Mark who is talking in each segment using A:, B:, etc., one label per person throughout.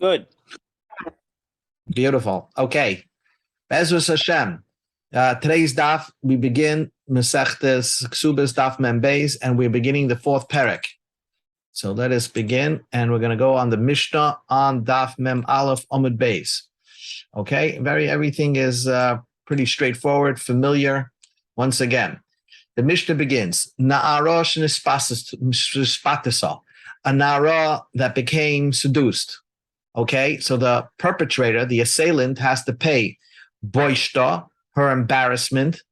A: Good.
B: Beautiful. Okay. Bezos Hashem. Today's daf, we begin Masechtes Kesubos Daf Mem Beis, and we're beginning the fourth parak. So let us begin, and we're going to go on the Mishnah on Daf Mem Aleph Amud Beis. Okay, everything is pretty straightforward, familiar. Once again, the Mishnah begins, Na'ara shenispatasa, a Na'ara that became seduced. Okay, so the perpetrator, the assailant, has to pay boishta, her embarrassment.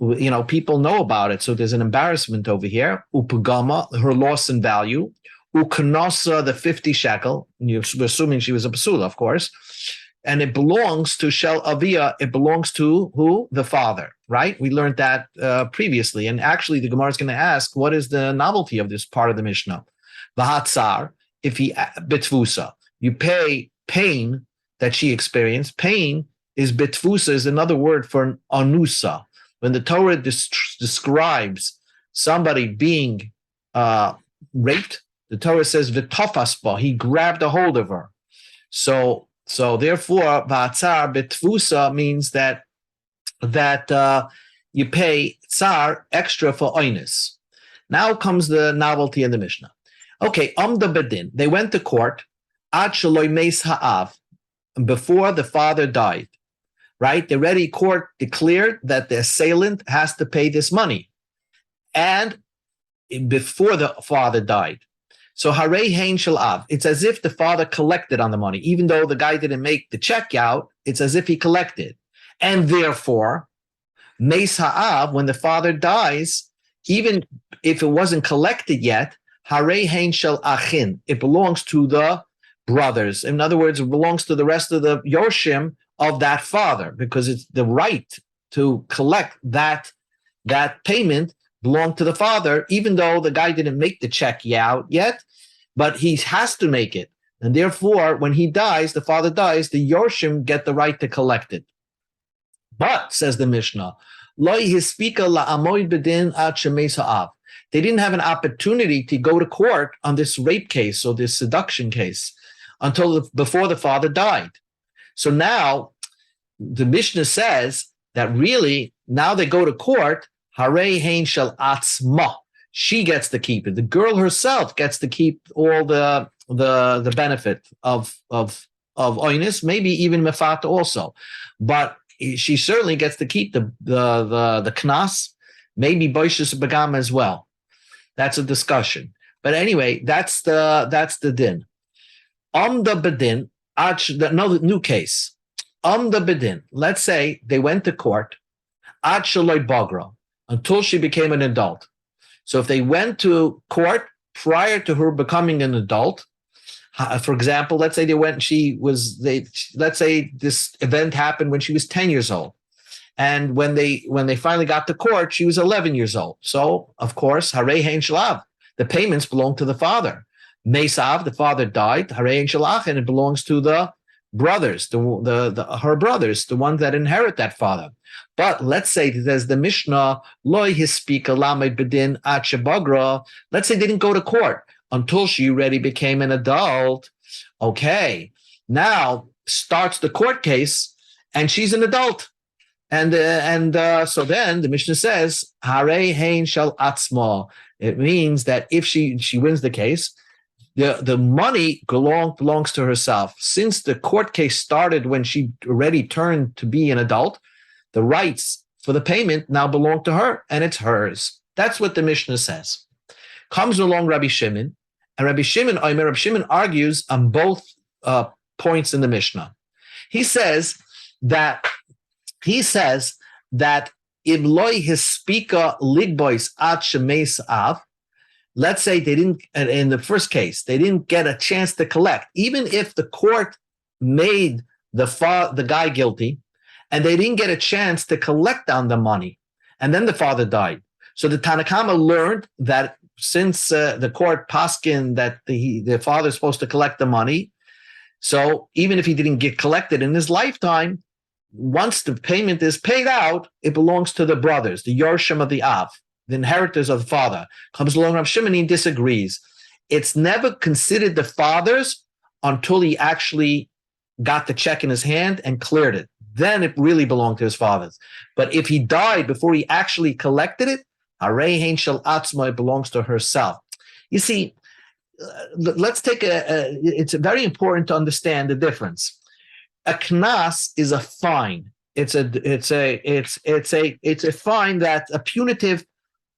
B: You know, people know about it, so there's an embarrassment over here. Upagama, her loss in value. Ukanosa, the 50 shekel. We're assuming she was a basula, of course. And it belongs to Shel Avia. It belongs to who? The father, right? We learned that previously. And actually, the Gemara is going to ask, what is the novelty of this part of the Mishnah? Vahatzar, if he bitvusa. You pay pain that she experienced. Pain is bitfusa, is another word for an anusa. When the Torah describes somebody being raped, the Torah says v'tofaspa, he grabbed a hold of her. So therefore, ba'atzar bitfusa means that you pay tsar extra for oinus. Now comes the novelty in the Mishnah. Okay, amda bedin, they went to court. Ad shaloi meis ha'av, before the father died, right? The ready court declared that the assailant has to pay this money, and before the father died. So harei hein shel av, it's as if the father collected on the money, even though the guy didn't make the check out. It's as if he collected, and therefore, meis ha'av, when the father dies, even if it wasn't collected yet, harei hein shel achin, it belongs to the brothers. In other words, it belongs to the rest of the Yorshim of that father, because it's the right to collect that payment belonged to the father, even though the guy didn't make the check out yet, but he has to make it. And therefore, when he dies, the father dies, the Yorshim get the right to collect it. But, says the Mishnah, they didn't have an opportunity to go to court on this rape case or this seduction case until before the father died. So now the Mishnah says that really now they go to court. Harei hein shel atzma. She gets to keep it. The girl herself gets to keep all the benefit of oinus, maybe even mefat also, but she certainly gets to keep the knas, maybe boishus begam as well. That's a discussion. But anyway, that's the din. The bedin, no new case. The bedin, let's say they went to court ad shaloi bagra, until she became an adult. So if they went to court prior to her becoming an adult, for example, let's say let's say this event happened when she was 10 years old. And when they finally got to court, she was 11 years old. So, of course, harei hein shelav, the payments belong to the father. Mesav, the father died, harei hein shelach, and it belongs to the brothers, her brothers, the ones that inherit that father. But let's say there's the Mishnah, loy hispika lamed bedin ad shebagra. Let's say they didn't go to court until she already became an adult. Okay, now starts the court case, and she's an adult. And so then the Mishnah says, harei hein shel atzma. It means that if she wins the case, the money belongs to herself. Since the court case started when she already turned to be an adult, the rights for the payment now belong to her, and it's hers. That's what the Mishnah says. Comes along Rabbi Shimon, and Rabbi Shimon argues on both points in the Mishnah. He says that if loy hispika ligbois ad shemeis av, let's say they didn't, in the first case, they didn't get a chance to collect, even if the court made the guy guilty, and they didn't get a chance to collect on the money, and then the father died. So the Tanakama learned that since the court paskin that the father is supposed to collect the money, so even if he didn't get collected in his lifetime, once the payment is paid out, it belongs to the brothers, the Yorshim of the Av, the inheritors of the father. Comes along Rav Shimon, he disagrees. It's never considered the father's until he actually got the check in his hand and cleared it. Then it really belonged to his father. But if he died before he actually collected it, Harei hein shel atzma, it belongs to herself. You see, let's take it's very important to understand the difference. A knas is a fine. It's a fine, that a punitive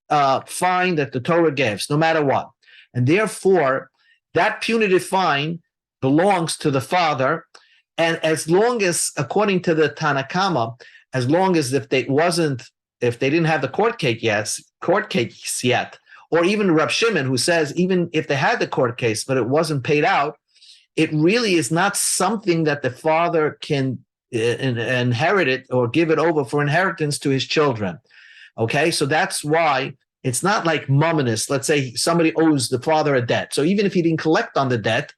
B: fine that the Torah gives, no matter what. And therefore, that punitive fine belongs to the father. And as long as, according to the Tanakama, as long as if they didn't have the court case yet, or even Rab Shimon, who says even if they had the court case but it wasn't paid out, it really is not something that the father can inherit it or give it over for inheritance to his children. Okay, so that's why it's not like mumminus. Let's say somebody owes the father a debt. So even if he didn't collect on the debt,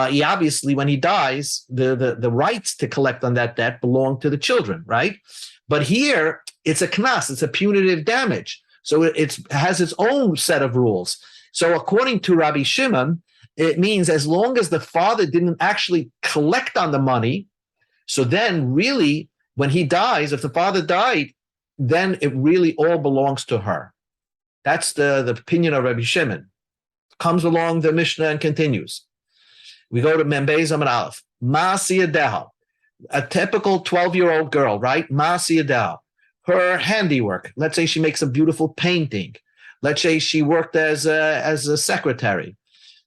B: he obviously, when he dies, the rights to collect on that debt belong to the children, right? But here, it's a knas, it's a punitive damage. So it has its own set of rules. So according to Rabbi Shimon, it means as long as the father didn't actually collect on the money, so then really, when he dies, if the father died, then it really all belongs to her. That's the opinion of Rabbi Shimon. Comes along the Mishnah and continues. We go to Membez Amid Aleph. Ma'asiyah Deha, a typical 12-year-old girl, right? Ma'asiyah Deha. Her handiwork. Let's say she makes a beautiful painting. Let's say she worked as a secretary.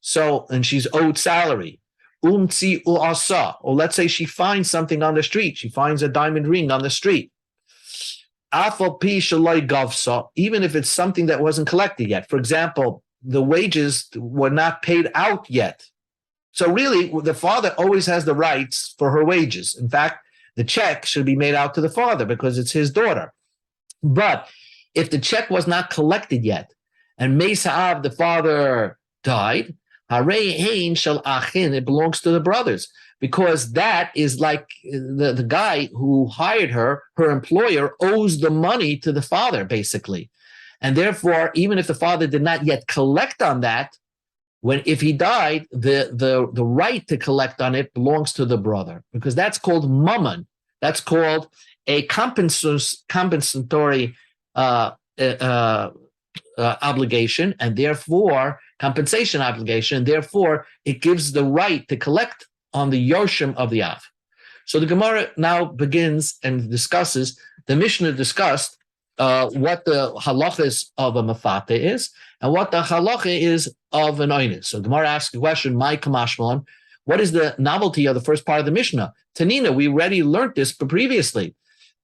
B: So, and she's owed salary. Umtzi u'asa. Or let's say she finds something on the street. She finds a diamond ring on the street. Afal pi shaloi gavsa, even if it's something that wasn't collected yet. For example, the wages were not paid out yet. So really, the father always has the rights for her wages. In fact, the check should be made out to the father because it's his daughter. But if the check was not collected yet, and Mesa'av, the father, died, Harei hein shel achin, it belongs to the brothers, because that is like the guy who hired her, her employer, owes the money to the father, basically. And therefore, even if the father did not yet collect on that, if he died, the right to collect on it belongs to the brother, because that's called mammon. That's called a compensatory obligation, and therefore compensation obligation. And therefore, it gives the right to collect on the Yoshim of the Av. So the Gemara now begins and discusses. The Mishnah discussed what the halachas of a mafate is and what the halacha is of an oinus. So Gemara asks the question, "My kamashmalon, what is the novelty of the first part of the Mishnah?" Tanina, we already learned this previously.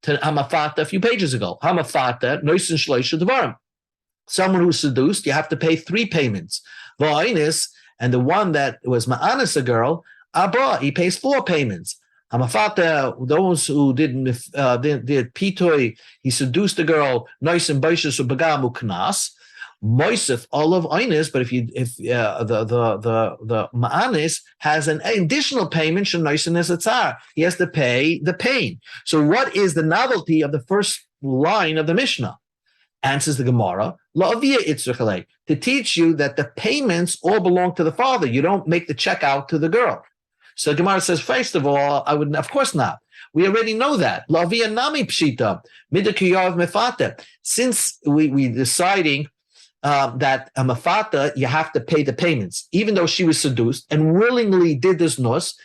B: Hamafata a few pages ago. Hamafata noisin shloisha devarim. Someone who's seduced, you have to pay 3 payments. Va'oinus, and the one that was ma'anis, a girl, abba, he pays 4 payments. Hamafata, those who did pitoi, he seduced the girl, noisin baishas ubagamu knas. Moisef olav oinus, but if the ma'anis has an additional payment, shenoisin esatzar, he has to pay the pain. So what is the novelty of the first line of the Mishnah? Answers the Gemara, la'avia itzrichalei, to teach you that the payments all belong to the father. You don't make the check out to the girl. So the Gemara says, first of all, I would, of course not. We already know that. La'avia nami pshita midakiyav mefata. Since we deciding that a mafata, you have to pay the payments, even though she was seduced and willingly did this nus,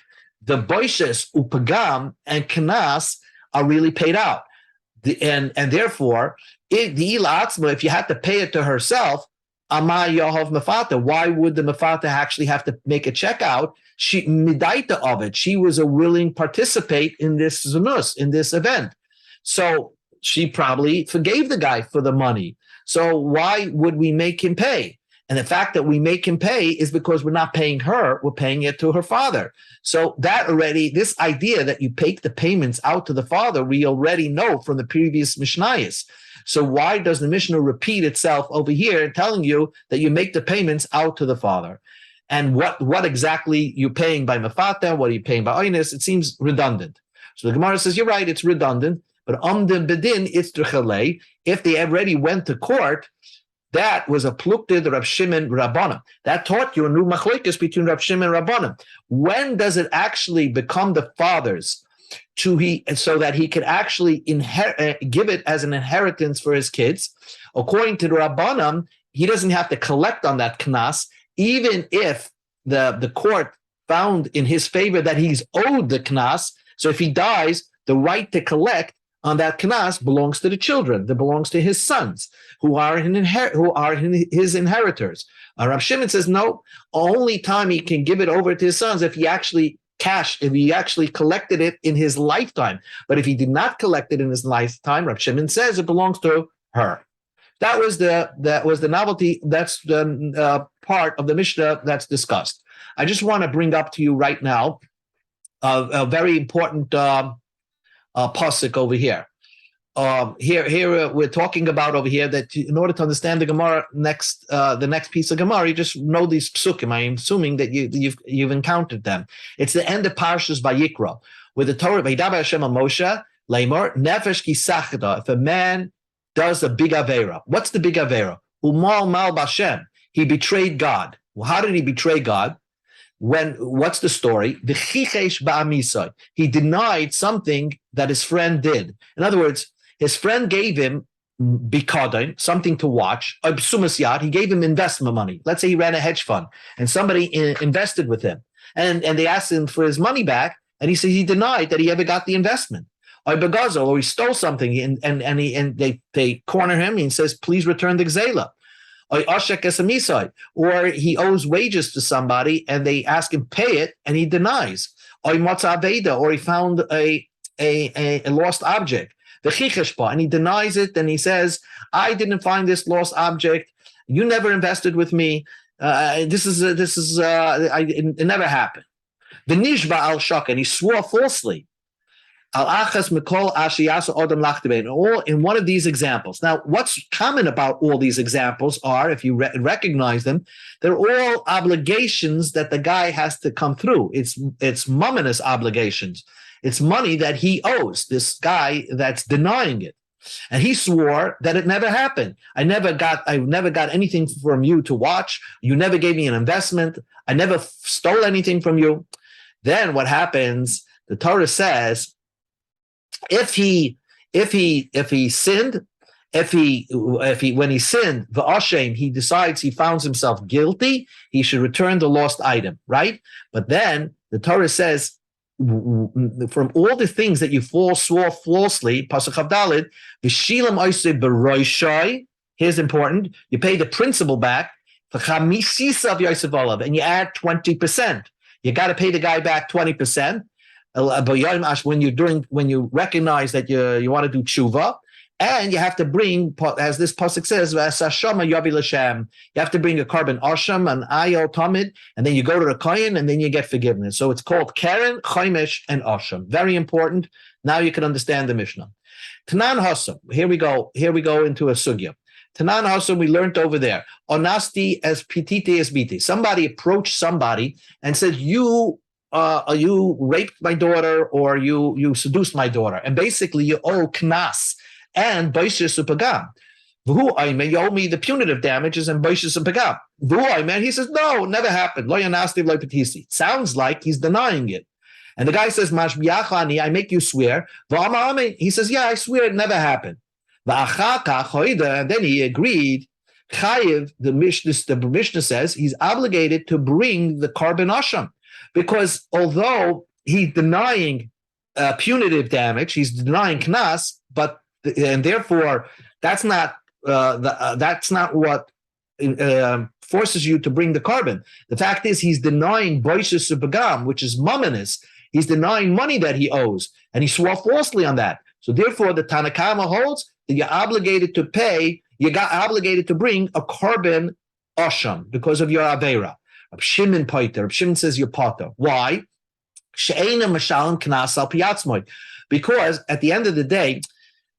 B: the boishes, upagam, and kanas are really paid out. And therefore, if you had to pay it to herself, amay yahav mafata, why would the mafata actually have to make a check out? She midaita of it. She was a willing participate in this nus, in this event. So she probably forgave the guy for the money. So why would we make him pay? And the fact that we make him pay is because we're not paying her, we're paying it to her father. So that already, this idea that you take the payments out to the father, we already know from the previous Mishnayos. So why does the Mishnah repeat itself over here, telling you that you make the payments out to the father? And what exactly you're paying by mafata, what are you paying by oinus? It seems redundant. So the Gemara says, you're right, it's redundant. But bedin, it's if they already went to court, That was a pluktid Rav Shimon Rabbanim. That taught you a new machlokes between Rav Shimon and Rabbanim. When does it actually become the father's so that he could actually give it as an inheritance for his kids? According to the Rabbanim, he doesn't have to collect on that knas, even if the court found in his favor that he's owed the knas. So if he dies, the right to collect on that knas belongs to the children. That belongs to his sons, who are his inheritors. Rav Shimon says no. Only time he can give it over to his sons if he actually collected it in his lifetime. But if he did not collect it in his lifetime, Rav Shimon says it belongs to her. That was the novelty. That's the part of the Mishnah that's discussed. I just want to bring up to you right now a very important pasuk over here. Here we're talking about over here that in order to understand the Gemara the next piece of Gemara, you just know these psukim. I'm assuming that you've encountered them. It's the end of Parshas Vayikra, with the Torah Vaydaber Hashem al Moshe Leimor Nefesh ki sachda. If a man does a big avera, what's the big avera? Umal mal b'Hashem. He betrayed God. Well, how did he betray God? What's the story? The chichesh ba'amisai. He denied something that his friend did. In other words, his friend gave him bikadon, something to watch, he gave him investment money. Let's say he ran a hedge fund and somebody invested with him, and they asked him for his money back, and he said he denied that he ever got the investment. Or he stole something, and they corner him, and he says, please return the gzela. Or he owes wages to somebody and they ask him pay it and he denies. Or he found a lost object, the chicheshpa, and he denies it, and he says, I didn't find this lost object. You never invested with me. It never happened. The nishba al shak, and he swore falsely. In one of these examples. Now, what's common about all these examples are, if you recognize them, they're all obligations that the guy has to come through. It's mominous obligations. It's money that he owes this guy that's denying it. And he swore that it never happened. I never got anything from you to watch. You never gave me an investment. I never stole anything from you. Then what happens? The Torah says, if he sinned, when he sinned, v'ashem, he decides he finds himself guilty, he should return the lost item, right? But then the Torah says, from all the things that you swore falsely, pasuk Chavdalid, v'shilam oisei b'roishai. Here's important: you pay the principal back, and you add 20%. You got to pay the guy back 20%. When you recognize that you want to do tshuva, and you have to bring, as this pasuk says, you have to bring a carbon asham, an ayel tamid, and then you go to the kohen, and then you get forgiveness. So it's called keren, chaimish, and asham. Very important. Now you can understand the Mishnah. Tanan hasam. Here we go into a sugya. Tanan hasam, we learned over there. Onasti as pitite as biti. Somebody approached somebody and said, you raped my daughter, or you seduced my daughter, and basically you owe knas and baishis upagam. You owe me the punitive damages and baishis upagam. He says, no, never happened. Lo yanasti lo petisi. Sounds like he's denying it. And the guy says, Mashbiachani, I make you swear. He says, yeah, I swear it never happened. And then he agreed. Chayiv, the Mishnah says, he's obligated to bring the carbon asham. Because although he's denying punitive damage, he's denying knas, and therefore that's not what forces you to bring the carbon. The fact is, he's denying boishus ubagam, which is mominous. He's denying money that he owes, and he swore falsely on that. So therefore, the Tanakama holds that you're obligated to pay. You got obligated to bring a carbon asham because of your aveira. Reb Shimon Paiter. Reb Shimon says you're Pater. Why? Because at the end of the day,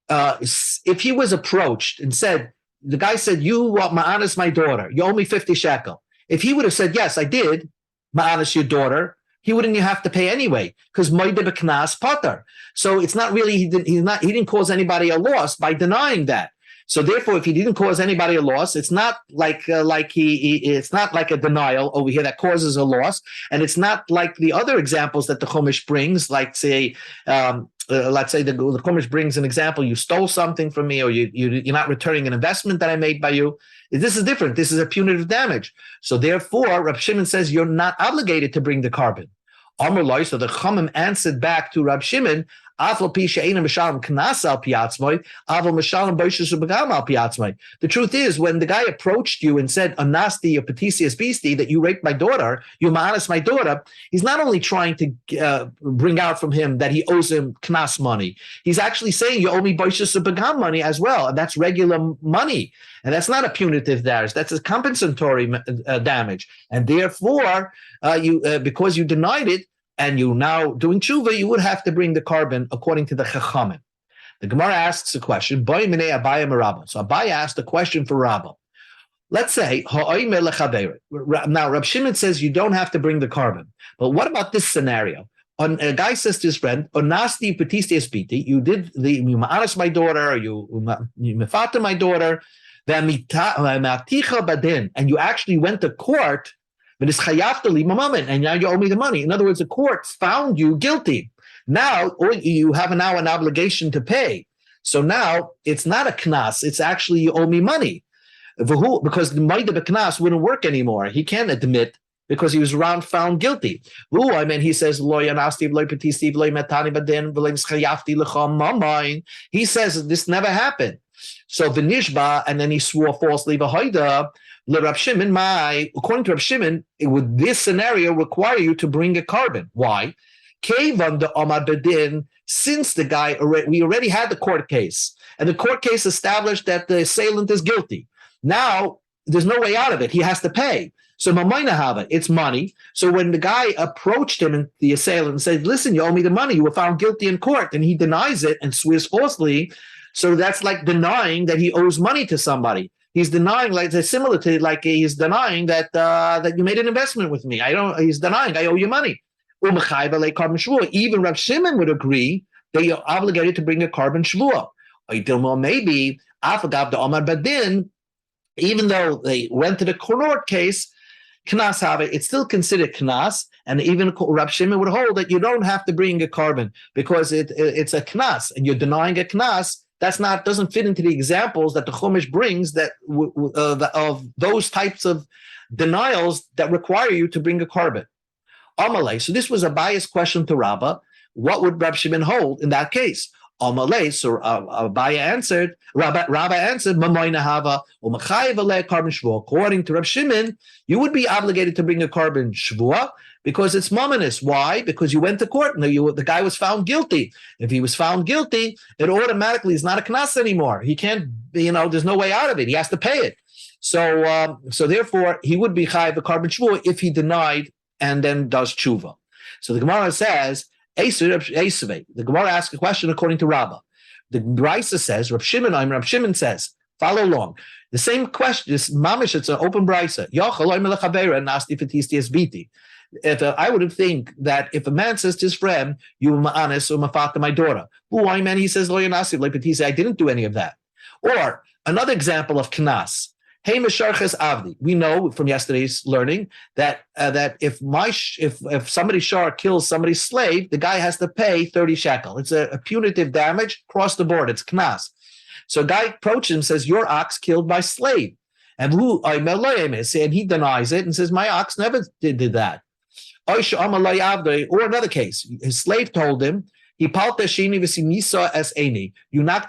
B: if he was approached and said, the guy said, you ma'anas my daughter, you owe me 50 shekel. If he would have said, yes, I did ma'anas your daughter, he wouldn't have to pay anyway, because moide b'knas Pater. So it's not really, he didn't cause anybody a loss by denying that. So therefore, if he didn't cause anybody a loss, it's not like it's not like a denial over here that causes a loss, and it's not like the other examples that the Chumash brings, like say. Let's say the Chumash brings an example: you stole something from me, or you're not returning an investment that I made by you. This is different. This is a punitive damage. So therefore, Rab Shimon says you're not obligated to bring the carbon. Amar Loi, so the Chachamim answered back to Rab Shimon, the truth is, when the guy approached you and said, Anasti, or Petisius Beastie, that you raped my daughter, you ma'anas my daughter, he's not only trying to bring out from him that he owes him knas money, he's actually saying you owe me boishus begam money as well, and that's regular money. And that's not a punitive damage, that's a compensatory damage. And therefore, because you denied it, and you now doing tshuva, you would have to bring the carbon according to the Chachamim. The Gemara asks a question. So Abaye asked a question for Rabba. Let's say, now Rab Shimon says you don't have to bring the carbon. But what about this scenario? A guy says to his friend, Onasti petistias biti, you ma'anas my daughter, you mefata my daughter, and you actually went to court, and now you owe me the money. In other words, the court found you guilty. Now you have an obligation to pay. So now it's not a knas, it's actually you owe me money. Because the money of the knas wouldn't work anymore. He can't admit because he was found guilty. He says, he says this never happened. So v'nishba, and then he swore falsely v'hoida. Rab Shimon, according to Rab Shimon, would this scenario require you to bring a carbon? Why? Since the guy, we already had the court case, and the court case established that the assailant is guilty. Now, there's no way out of it. He has to pay. So Mamayna Hava, it's money. So when the guy approached him, and the assailant said, listen, you owe me the money. You were found guilty in court. And he denies it and swears falsely. So that's like denying that he owes money to somebody. He's denying, like it's similar to like he's denying that that you made an investment with me. He's denying I owe you money. Even Rav Shimon would agree that you're obligated to bring a carbon shvua. Maybe even though they went to the court case, knas have it's still considered knas, and even Rav Shimon would hold that you don't have to bring a carbon because it's a knas, and you're denying a knas. Doesn't fit into the examples that the Chumash brings that of those types of denials that require you to bring a carbon. Amalei. So this was a biased question to Rabbah. What would Rab Shimon hold in that case? Amalei. So Rabbah answered, Mamoyna Hava or Machayev carbon shvua. According to Rab Shimon, you would be obligated to bring a carbon shvua because it's mominous. Why? Because you went to court and the guy was found guilty. If he was found guilty, it automatically is not a knas anymore. He can't, there's no way out of it. He has to pay it. So therefore, he would be chayav a carbon shvua if he denied and then does tshuva. So the Gemara says, the Gemara asks a question according to Rabbah. The Brisa says, Rab Shimon says, follow along. The same question, this mamish, it's an open Brisa. I would think that if a man says to his friend, you ma'anis or mafata my daughter, he says, I didn't do any of that. Or another example of knas. Hey, Mesharches Avdi. We know from yesterday's learning that if somebody's shar kills somebody's slave, the guy has to pay 30 shekel. It's a punitive damage across the board. It's knas. So a guy approaches him and says, your ox killed my slave. And he denies it and says, my ox never did that. Or another case, his slave told him, you knocked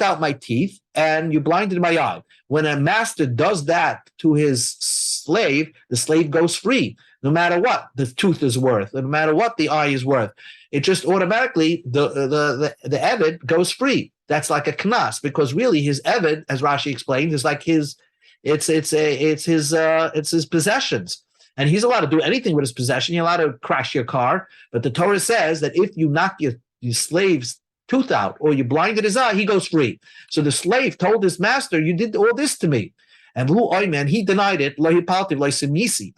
B: out my teeth and you blinded my eye. When a master does that to his slave, the slave goes free, no matter what the tooth is worth, no matter what the eye is worth. It just automatically the eved goes free. That's like a knas, because really his eved, as Rashi explained, is like his possessions. And he's allowed to do anything with his possession. You're allowed to crash your car, but the Torah says that if you knock your slave's tooth out or you blinded his eye, he goes free. So the slave told his master, you did all this to me. And he denied it.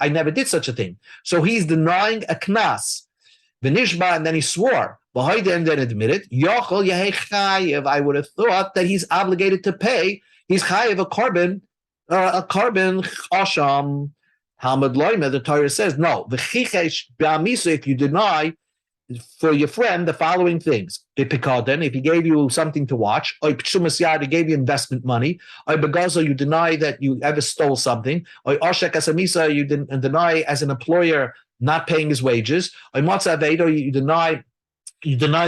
B: I never did such a thing. So he's denying a knas. And then he swore. And then admitted. I would have thought that he's obligated to pay. he's chayiv a carbon asham. Talmud Loime, the Torah says, no, the chichesh b'amisa, if you deny for your friend the following things. If he gave you something to watch, or he gave you investment money, or begazo, you deny that you ever stole something, or oshek asamisa, you deny as an employer not paying his wages, or matzavedo, you deny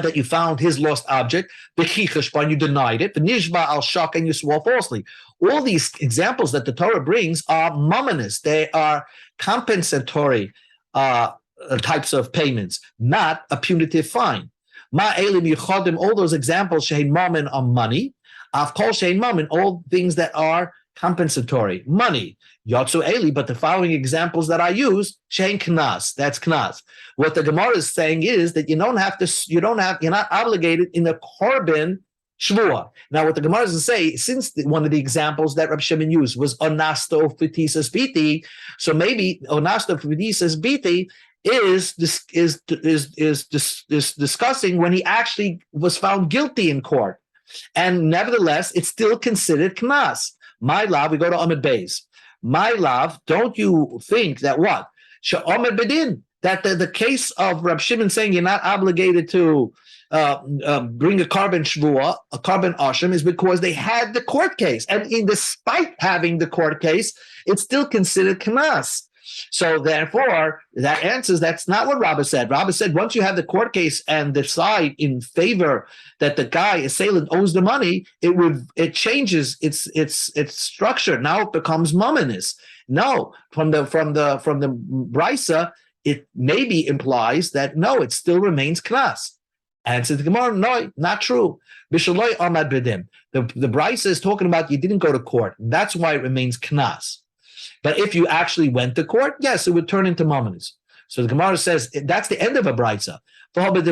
B: that you found his lost object. B'chicheshban, you denied it. V'nishba al shak, and you swore falsely. All these examples that the Torah brings are mominous. They are compensatory types of payments, not a punitive fine. Ma elim yichodim, all those examples, shein mamin, are money. Av kol shein mamin, all things that are compensatory, money. Yotzu eli, but the following examples that I use, shein knas, that's knas. What the Gemara is saying is that you're not obligated in a korban shvua. Now, what the Gemara is saying, since one of the examples that Rab Shimon used was onasto fitisas biti, so maybe onasto fitisas biti is discussing when he actually was found guilty in court, and nevertheless, it's still considered knas. My love, we go to Amid Beis. My love, don't you think that what? She'omed bedin, that the case of Rab Shimon saying you're not obligated to bring a carbon shvua, a carbon asham, is because they had the court case. And despite having the court case, it's still considered knas. So therefore, that answers that's not what Rabbah said. Rabbah said once you have the court case and decide in favor that the guy, assailant, owes the money, it changes its structure. Now it becomes mominous. No, from the brisa, it maybe implies that no, it still remains knas. Answer the Gemara, no, not true. Bishaloi amad bedim. The brisa is talking about you didn't go to court. That's why it remains knas. But if you actually went to court, yes, it would turn into mominous. So the Gemara says that's the end of a brisa. Wait a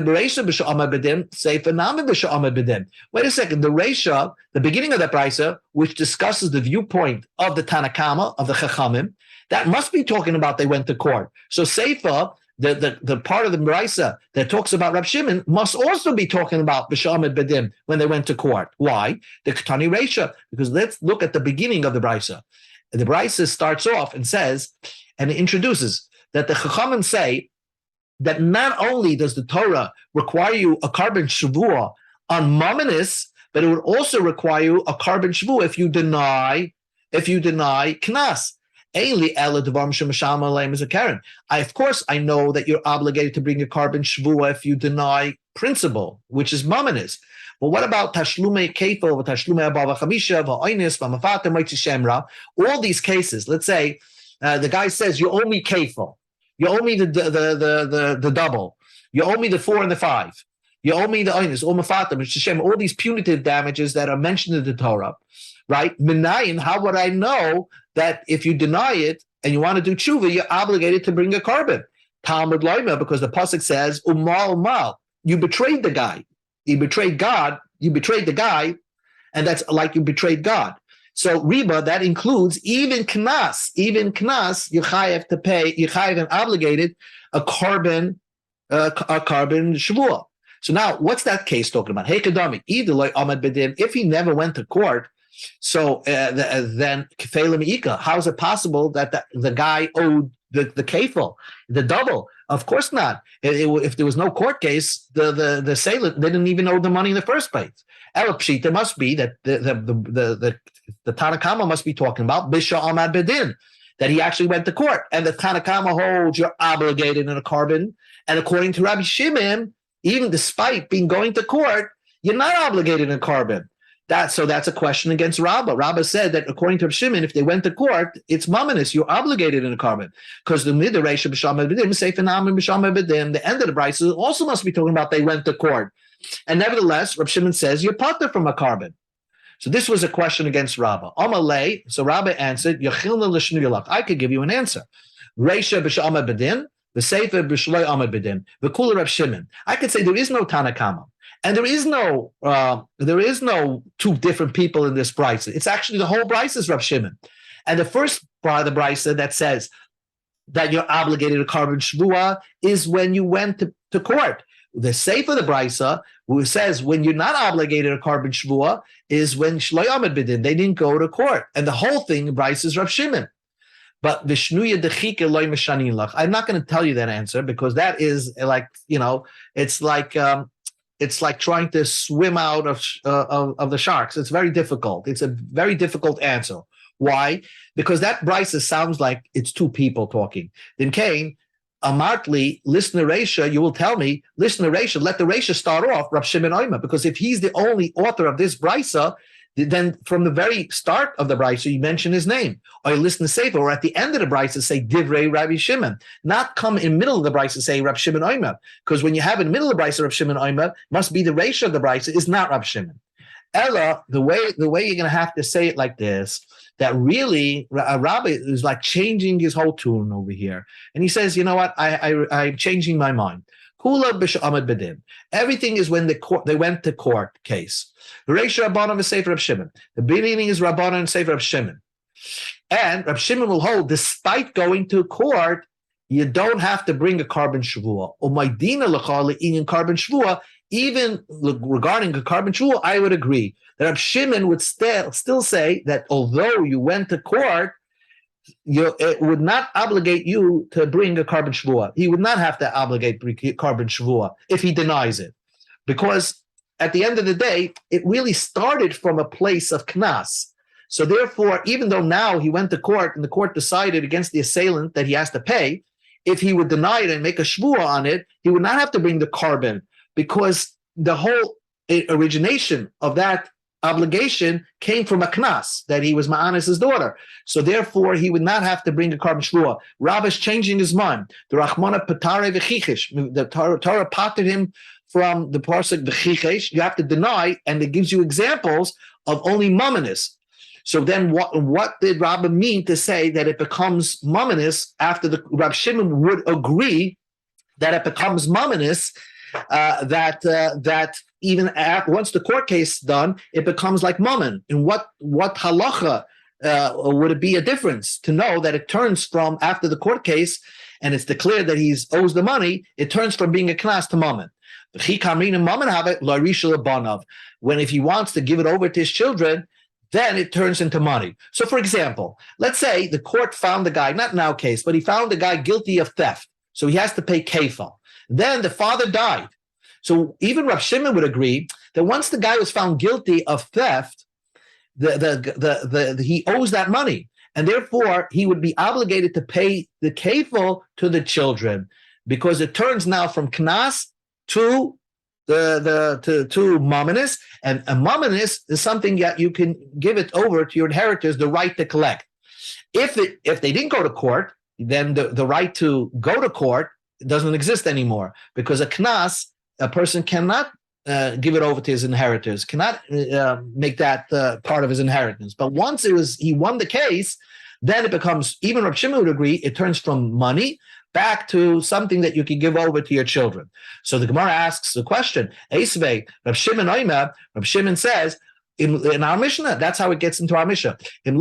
B: second. The Reisha, the beginning of the brisa, which discusses the viewpoint of the Tanakama, of the Chachamim, that must be talking about they went to court. So Seifa, the part of the brisa that talks about Rab Shimon, must also be talking about b'shamid bedim when they went to court. Why? The Ketani Reisha, because let's look at the beginning of the brisa. The brisa starts off and says, and it introduces that the Chachamim say that not only does the Torah require you a carbon shavua on mominous, but it would also require you a carbon shavua if you deny knas. Of course, I know that you're obligated to bring a carbon shvua if you deny principle, which is mominous. But what about tashlume kefil, tashlume abava chamisha, va'oinis, va'mafatem, shemra? All these cases, let's say the guy says, you owe me kefil, you owe me the double, you owe me the 4 and the 5, you owe me the oinis, or mafatem, shem, all these punitive damages that are mentioned in the Torah, right? Minayin, how would I know that if you deny it and you want to do tshuva, you're obligated to bring a carbon? Talmud Loima, because the pasuk says, umal, you betrayed the guy. You betrayed God, you betrayed the guy, and that's like you betrayed God. So riba, that includes even knas, you chayev to pay, you chayev and obligated a carbon shavua. So now, what's that case talking about? Hey kadami, either like Ahmed Bedin, if he never went to court, so then kefeilim ika, how is it possible that the guy owed the kefil, the double? Of course not. If there was no court case, the assailant, they didn't even owe the money in the first place. El pshita must be that the Tanakama must be talking about Bisha Ahmad Bedin, that he actually went to court. And the Tanakama holds you're obligated in a carbon. And according to Rabbi Shimon, even despite going to court, you're not obligated in a carbon. So that's a question against Rabbah. Rabbah said that according to Shimon, if they went to court, it's mominous. You're obligated in a carbon. Because the midrash b'shamay b'dim, seifenam b'shamay b'dim, the end of the brisa also must be talking about they went to court. And nevertheless, Rab Shimon says you're patur from a carbon. So this was a question against Rabbah. Amalei, so Rabbah answered, Yachilna l'shnuyalach. I could give you an answer. Reisha b'shamay b'dim, v'seifa b'shloi amad b'dim, v'kula Rab Shimon. I could say there is no Tanakama. And there is no two different people in this brisa. It's actually the whole brisa is Rab Shimon. And the first part of the brisa that says that you're obligated to carbon shvua is when you went to court. The sefer of the brisa, who says when you're not obligated a carbon shvua, is when shlo yamid b'din, they didn't go to court, and the whole thing brisa is Rav Shimon. But vishnuya dechike loy mishanin lach. I'm not going to tell you that answer because that is like, it's like trying to swim out of the sharks. It's very difficult. It's a very difficult answer. Why? Because that brisa sounds like it's two people talking. Then Cain, Amartli, listener Resha, you will tell me, listener Resha, let the Resha start off, Rav Shimon Oima, because if he's the only author of this brisa, then from the very start of the brisa, you mention his name, or you listen to Sefer, or at the end of the brisa, say Divrei Rabbi Shimon, not come in the middle of the brisa, say Rav Shimon Oima, because when you have in the middle of the brisa, Rav Shimon Oima, must be the Resha of the brisa, is not Rav Shimon. Ella, the way you're going to have to say it like this, that really a rabbi is like changing his whole tune over here. And he says, you know what, I'm changing my mind. Kula b'shamad b'din. Everything is when they went to court case. The Reish Rabbanan v'Sefer Rav Shimon. The beginning is Rabbanan and Sefer Rav Shimon. And Rav Shimon will hold, despite going to court, you don't have to bring a carbon shavua. Umaydina l'chal in carbon shavua. Even regarding a carbon shvua, I would agree that Rav Shimon would still say that although you went to court, it would not obligate you to bring a carbon shvua. He would not have to obligate carbon shvua if he denies it, because at the end of the day, it really started from a place of knas. So therefore, even though now he went to court and the court decided against the assailant that he has to pay, if he would deny it and make a shvua on it, he would not have to bring the carbon, because the whole origination of that obligation came from a knas, that he was ma'anis' daughter. So therefore, he would not have to bring a carbon shvua. Rav is changing his mind. The Rachmana patare v'chichesh. The Torah parted him from the parsuk v'chichesh. You have to deny, and it gives you examples of only mamanis. So then what did Rabbah mean to say that it becomes mamanis after the Rav Shimon would agree that it becomes mamanis, that even once the court case is done, it becomes like mammon. And what halacha would it be a difference to know that it turns from after the court case and it's declared that he owes the money, it turns from being a knas to mammon. When if he wants to give it over to his children, then it turns into money. So for example, let's say the court found the guy, not in our case, but he found the guy guilty of theft. So he has to pay kefal. Then the father died. So even Rav Shimon would agree that once the guy was found guilty of theft, he owes that money, and therefore he would be obligated to pay the kefal to the children, because it turns now from knas to to mamanis, and a mamanis is something that you can give it over to your inheritors, the right to collect. If they didn't go to court, then the right to go to court doesn't exist anymore, because a knas, a person cannot give it over to his inheritors, cannot make that part of his inheritance. But once he won the case, then it becomes, even Rav Shimon would agree, it turns from money back to something that you can give over to your children. So the Gemara asks the question, Eisvei, Rav Shimon Oima, Rav Shimon says, in our Mishnah, that's how it gets into our Mishnah. If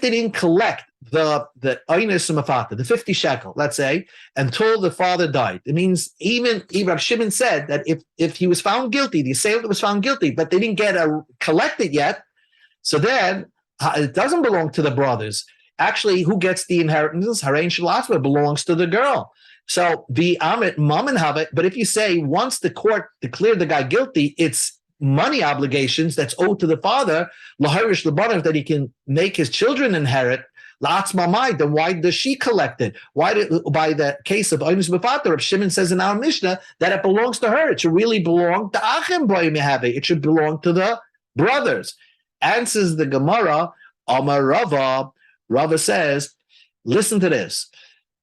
B: they didn't collect the Oinus Mafata, the 50 shekel, let's say, until the father died, it means even Rav Shimon said that if he was found guilty, the assailant was found guilty, but they didn't get collected yet, so then it doesn't belong to the brothers. Actually, who gets the inheritance? Harein Shalasma belongs to the girl. So the Amit Mammon have it, but if you say once the court declared the guy guilty, it's money obligations that's owed to the father, lahirish lebanav, that he can make his children inherit. La'atzmamai, then why does she collect it? Why did, by the case of Oinus B'Fater, Rav Shimon says in our Mishnah that it belongs to her. It should really belong to Achim Boyim Yehabe. It should belong to the brothers. Answers the Gemara, Amar Rava. Rava says, listen to this.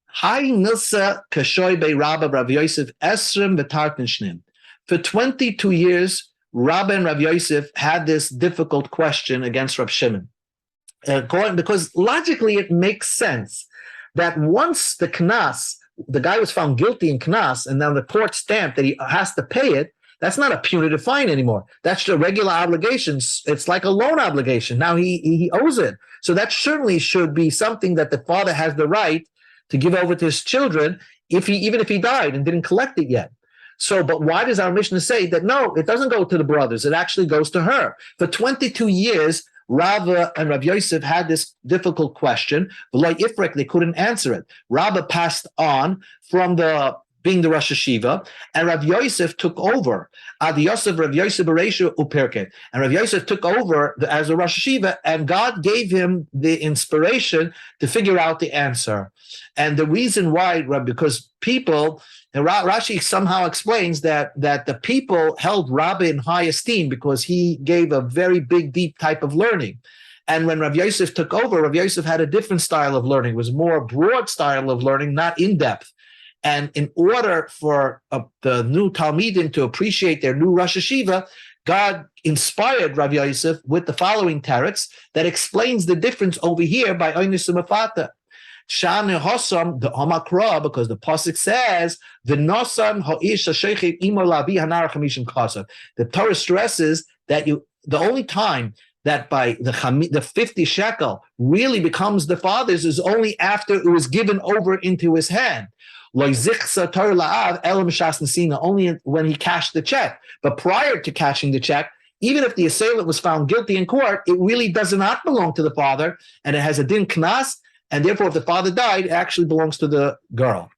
B: Hai Nilsa Kashoy Bei Rabba Rav Yosef Esrim V'Tartin. For 22 years, Rabba and Rav Yosef had this difficult question against Rav Shimon. Because logically it makes sense that once the knas, the guy was found guilty in knas, and now the court stamped that he has to pay it, that's not a punitive fine anymore. That's the regular obligations. It's like a loan obligation. Now he owes it. So that certainly should be something that the father has the right to give over to his children, even if he died and didn't collect it yet. So, but why does our Mishnah say that no, it doesn't go to the brothers, it actually goes to her? For 22 years, Rava and Rav Yosef had this difficult question. They couldn't answer it. Rava passed on from being the Rosh Hashiva, and Rav Yosef took over. Ad Yosef Rav Yosef Bereisha Uperket. And Rav Yosef took over as a Rosh Hashiva, and God gave him the inspiration to figure out the answer. And the reason why, because people, and Rashi somehow explains that the people held Rabbi in high esteem because he gave a very big, deep type of learning. And when Rav Yosef took over, Rav Yosef had a different style of learning. It was more broad style of learning, not in-depth. And in order for the new Talmidim to appreciate their new Rosh Hashiva, God inspired Rav Yosef with the following teretz that explains the difference over here by Oinus Umafata. Shane Hossam, the Omakra, because the Pasuk says, the Nosam Ha'ish Hasheichim Imo Lavi Hanar Chamishim Kasav. The Torah stresses that the only time that by the 50 shekel really becomes the father's is only after it was given over into his hand. Only when he cashed the check. But prior to cashing the check, even if the assailant was found guilty in court, it really does not belong to the father, and it has a din knas, and therefore if the father died, it actually belongs to the girl.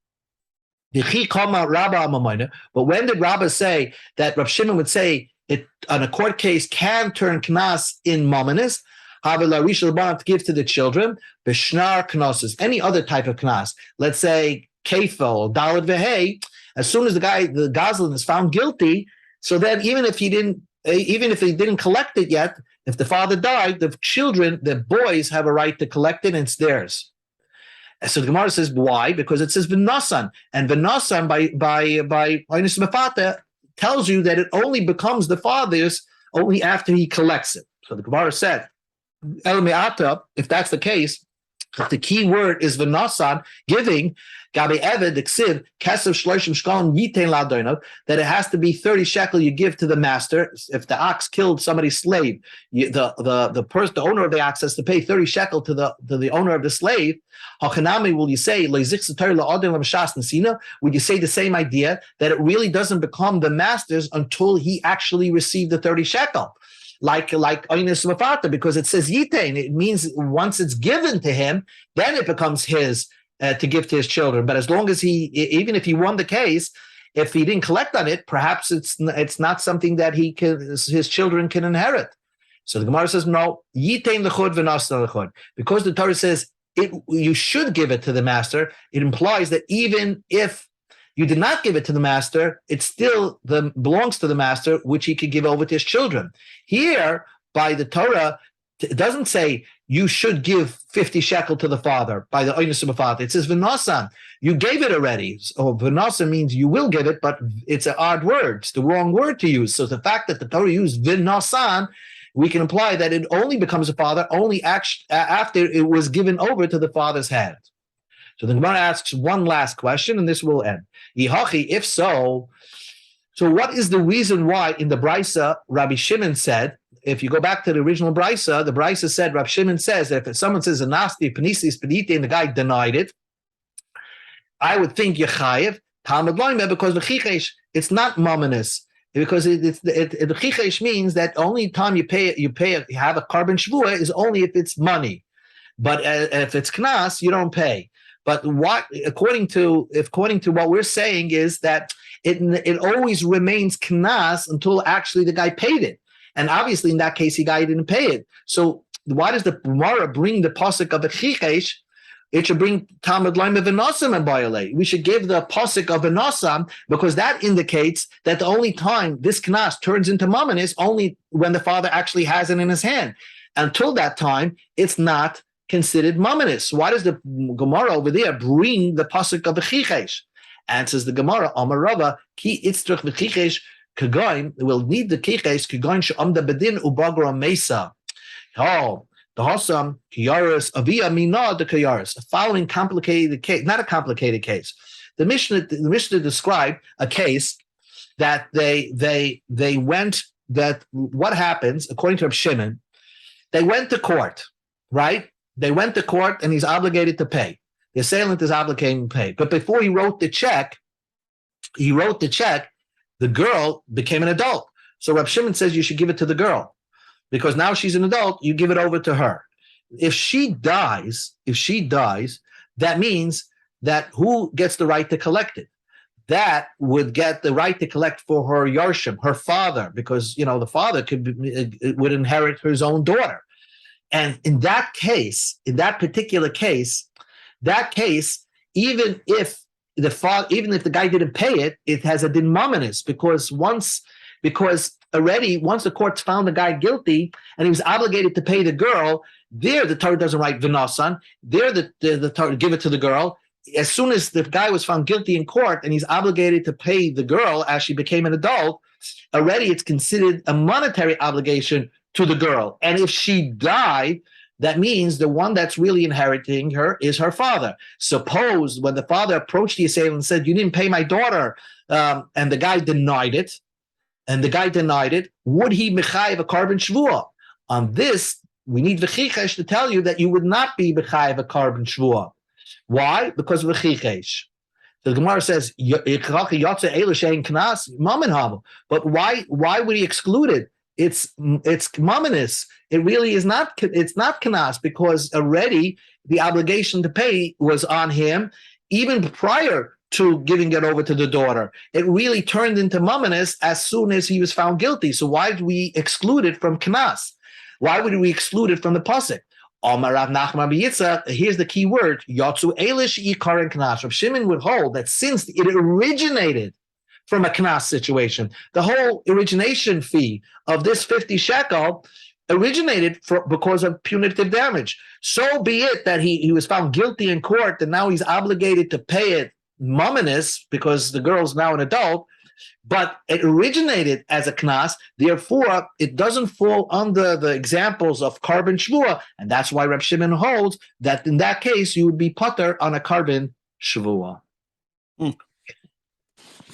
B: But when did Rabbah say that Rav Shimon would say it on a court case can turn knas in mominus? To give to the children, b'shnar knosses, any other type of knas. Let's say kefil, dalad vehei. As soon as the gazlan is found guilty, so then even if he didn't collect it yet, if the father died, the children, the boys have a right to collect it, and it's theirs. So the Gemara says, why? Because it says v'nasan, and v'nasan by Oinus Mefata tells you that it only becomes the father's only after he collects it. So the Gemara said, El me'ata, if that's the case, if the key word is v'nasan, giving, gabi eved ksiv kesav shloshim shkalim yitein ladoinav, that it has to be 30 shekel you give to the master. If the ox killed somebody's slave, the owner of the ox has to pay 30 shekel to the owner of the slave. Hachanami, will you say would you say the same idea that it really doesn't become the master's until he actually received the 30 shekel? Like Oinus Mefata, because it says Yitain. It means once it's given to him, then it becomes his to give to his children. But as long as even if he won the case, if he didn't collect on it, perhaps it's not something that his children can inherit. So the Gemara says, no, Yitain l'chod v'nasna l'chod. Because the Torah says you should give it to the master, it implies that even if you did not give it to the master, it still belongs to the master, which he could give over to his children. Here, by the Torah, it doesn't say you should give 50 shekel to the father by the Oinus Mefata. It says v'nasan. You gave it already. So v'nasan means you will give it, but it's an odd word. It's the wrong word to use. So the fact that the Torah used v'nasan, we can imply that it only becomes a father only after it was given over to the father's hand. So the Gemara asks one last question, and this will end. If so what is the reason why in the Brisa, Rabbi Shimon said, if you go back to the original Brisa, the Brisa said, Rabbi Shimon says that if someone says, Anasti, Panisis, Padite, and the guy denied it, I would think Yechayev, Talmud Bavli, because the Chichesh, it's not mominous. Because the Chichesh means that only time you have a carbon shvua is only if it's money. But if it's knas, you don't pay. But what, according to what we're saying, is that it always remains knas until actually the guy paid it, and obviously in that case the guy didn't pay it. So why does the Gemara bring the pasuk of a chichesh? It should bring Talmud Bavli v'nosam and violate. We should give the pasuk of v'nosam because that indicates that the only time this knas turns into mammon is only when the father actually has it in his hand. Until that time, it's not considered mammonis. Why does the Gemara over there bring the pasuk of the chichesh? Answers the Gemara, Amar Rava, ki itztrach v'chichesh kagoin, will need the chichesh kagoin she'amda bedin ubagra mesa. Oh, the Hossam kiyaris avia mina the kiyaris. Following complicated case, not a complicated case. The Mishnah described a case that they went. That what happens according to Reb Shimon, they went to court, right? They went to court and he's obligated to pay. The assailant is obligated to pay. But before he wrote the check, the girl became an adult. So Reb Shimon says you should give it to the girl because now she's an adult, you give it over to her. If she dies, that means that who gets the right to collect it? That would get the right to collect for her yarshim, her father, because the father would inherit his own daughter. And in that particular case, even if the guy didn't pay it, it has a din mominus because once the court found the guy guilty and he was obligated to pay the girl, there the Torah doesn't write v'nasan. There the Torah give it to the girl. As soon as the guy was found guilty in court and he's obligated to pay the girl as she became an adult, already it's considered a monetary obligation to the girl. And if she died, that means the one that's really inheriting her is her father. Suppose when the father approached the assailant and said, "You didn't pay my daughter," and the guy denied it, would he mechayev a carbon shvuah? On this, we need v'chichesh to tell you that you would not be mechayev a carbon shvuah. Why? Because of v'chichesh. The Gemara says, but why would he exclude it? It's mominus. It really is not. It's not kanas because already the obligation to pay was on him even prior to giving it over to the daughter. It really turned into mominus as soon as he was found guilty. So why did we exclude it from kanas? Why would we exclude it from the pasuk? Here's the key word: Yotzu elish ikar and kanas. Rav Shimon would hold that since it originated from a knas situation, the whole origination fee of this 50 shekel originated because of punitive damage. So be it that he was found guilty in court and now he's obligated to pay it mominus because the girl's now an adult, but it originated as a knas, therefore it doesn't fall under the examples of carbon shvuah, and that's why Reb Shimon holds that in that case you would be putter on a carbon shvuah.